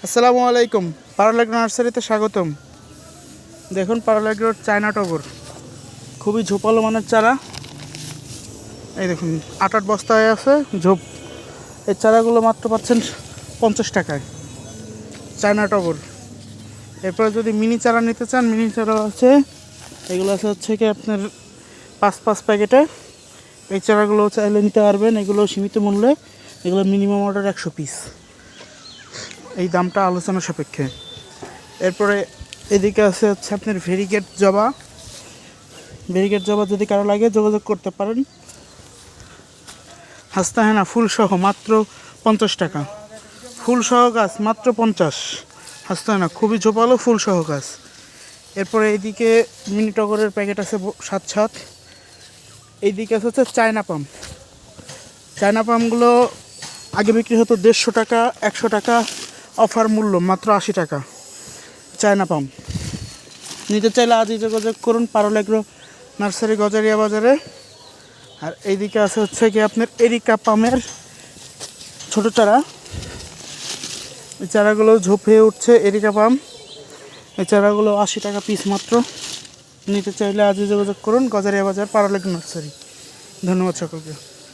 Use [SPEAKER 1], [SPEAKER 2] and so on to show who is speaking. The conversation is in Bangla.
[SPEAKER 1] আসসালামু আলাইকুম। পারলাগ্রো নার্সারিতে স্বাগতম। দেখুন পারলাগ্রোর চায়না টগর, খুবই ঝোপালো মানের চারা। এই দেখুন 8 বস্তায় আছে ঝোপ। এই চারাগুলো মাত্র পাচ্ছেন 50 টাকায়, চায়না টগর। এরপরে যদি মিনি চারা নিতে চান, মিনি চারা আছে। এগুলো আছে হচ্ছে কি আপনার 5 প্যাকেটে। এই চারাগুলো চাইলে নিতে পারবেন, এগুলো সীমিত মূল্যে। এগুলো মিনিমাম অর্ডার 100 পিস, এই দামটা আলোচনা সাপেক্ষে। এরপরে এদিকে আছে হচ্ছে আপনার ভেরিগেট জবা। ভেরিগেট জবা যদি কারো লাগে যোগাযোগ করতে পারেন। হাস্তাহেনা ফুলসহ মাত্র 50 টাকা, ফুলসহ গাছ মাত্র 50। হাস্তাহেনা খুবই ঝোপালো ফুলসহ গাছ। এরপরে এইদিকে মিনি টগরের প্যাকেট আছে 7। এইদিকে আছে হচ্ছে চায়না পাম। চায়না পামগুলো আগে বিক্রি হতো 150 টাকা, 100 টাকা, অফার মূল্য মাত্র 80 টাকা। চায়না পাম নিতে চাইলে আজই যোগাযোগ করুন পারলাগ্রো নার্সারি, গজারিয়া বাজারে। আর এইদিকে আছে হচ্ছে কি আপনার এরিকা পামের ছোট চারা। এই চারাগুলো ঝোপ হয়ে উঠছে, এরিকা পাম। এই চারাগুলো 80 টাকা পিস মাত্র। নিতে চাইলে আজই যোগাযোগ করুন গজারিয়া বাজার, পারলাগ্রো নার্সারি। ধন্যবাদ সকলকে।